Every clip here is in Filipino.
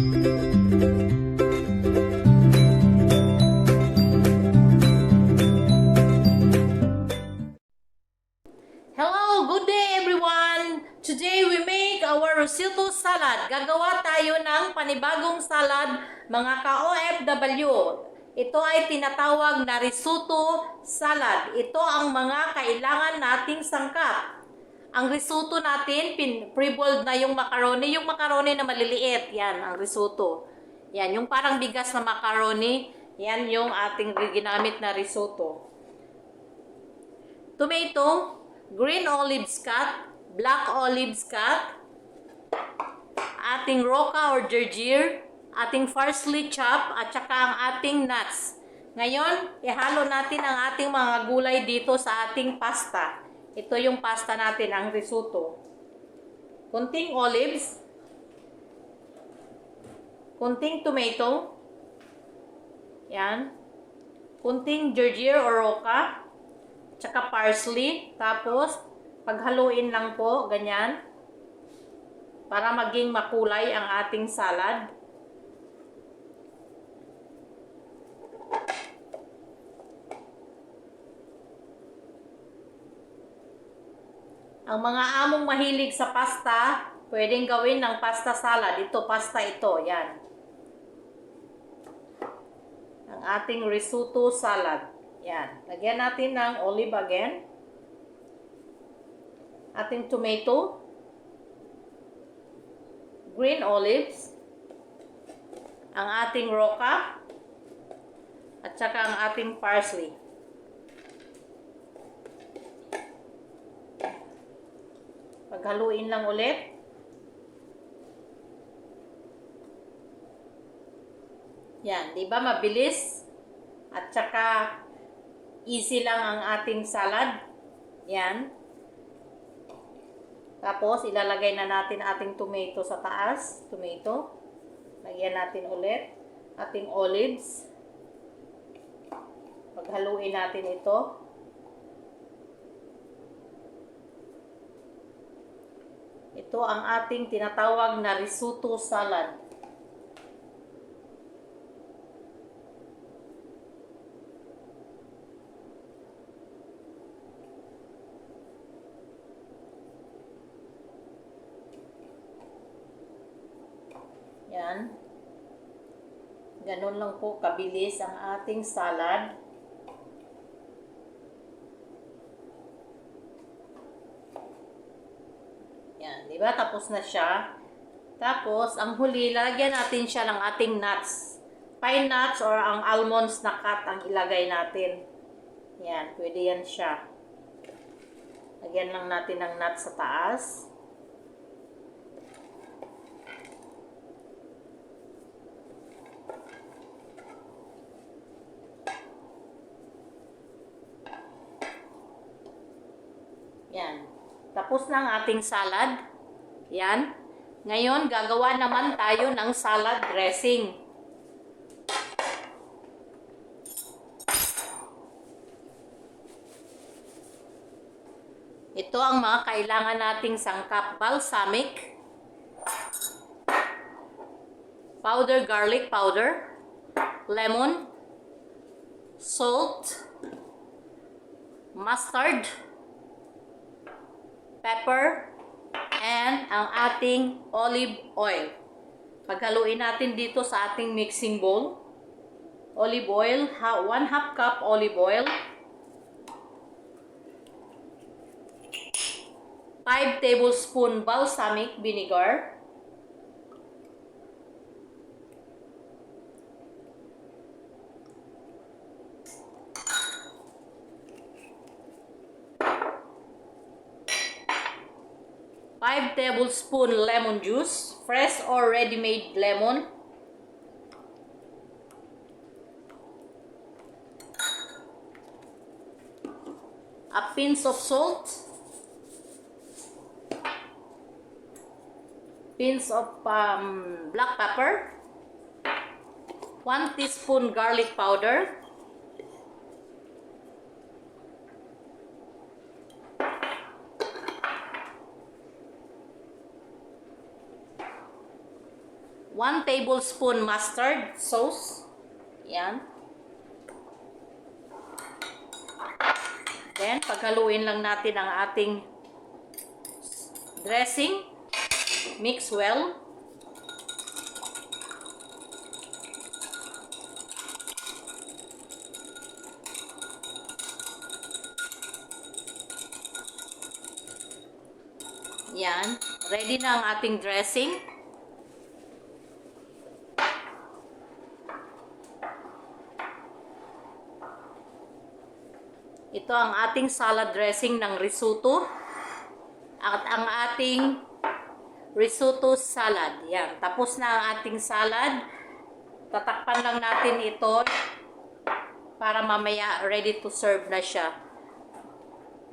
Hello, good day everyone! Today we make our risotto salad. Gagawa tayo ng panibagong salad, mga ka-OFW. Ito ay tinatawag na risotto salad. Ito ang mga kailangan nating sangkap. Ang risotto natin, pre-boiled na yung macaroni na maliliit. Yan, ang risotto. Yan, yung parang bigas na macaroni. Yan yung ating ginamit na risotto. Tomato, green olives cut, black olives cut, ating roca or gergear, ating parsley chop, at saka ang ating nuts. Ngayon, ihalo natin ang ating mga gulay dito sa ating pasta. Ito yung pasta natin, ang risotto. Kunting olives, kunting tomato, yan, kunting gergear or roca, tsaka parsley, tapos paghaluin lang po, ganyan, para maging makulay ang ating salad. Ang mga among mahilig sa pasta, pwedeng gawin ng pasta salad. Ito, pasta ito, yan. Ang ating risotto salad. Yan. Lagyan natin ng olive again. Ating tomato. Green olives. Ang ating roca. At saka ang ating parsley. Paghaluin lang ulit. Yan. Diba mabilis? At saka easy lang ang ating salad. Yan. Tapos, ilalagay na natin ating tomato sa taas. Tomato. Lagyan natin ulit. Ating olives. Paghaluin natin ito. Ito ang ating tinatawag na risotto salad. Yan. Ganun lang po kabilis ang ating salad. Yan, di ba? Tapos na siya. Tapos, ang huli, lalagyan natin siya ng ating nuts. Pine nuts or ang almonds na cut ang ilagay natin. Yan, pwede yan siya. Lagyan lang natin ng nuts sa taas. Yan. Tapos na ang ating salad. Yan. Ngayon, gagawa naman tayo ng salad dressing. Ito ang mga kailangan nating sangkap. Balsamic, powder garlic powder, lemon, salt, mustard, pepper, and ang ating olive oil. Paghaluin natin dito sa ating mixing bowl. Olive oil, 1/2 cup olive oil. 5 tablespoon balsamic vinegar. Five tablespoon lemon juice, fresh or ready-made lemon. A pinch of salt. Pinch of black pepper. 1 teaspoon garlic powder. 1 1 tablespoon mustard sauce. Yan. Then, paghaluin lang natin ang ating dressing. Mix well. Yan. Ready na ang ating dressing. Ito ang ating salad dressing ng risotto. At ang ating risotto salad. Yan. Tapos na ang ating salad. Tatakpan lang natin ito para mamaya ready to serve na siya.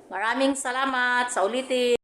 Maraming salamat sa ulitin.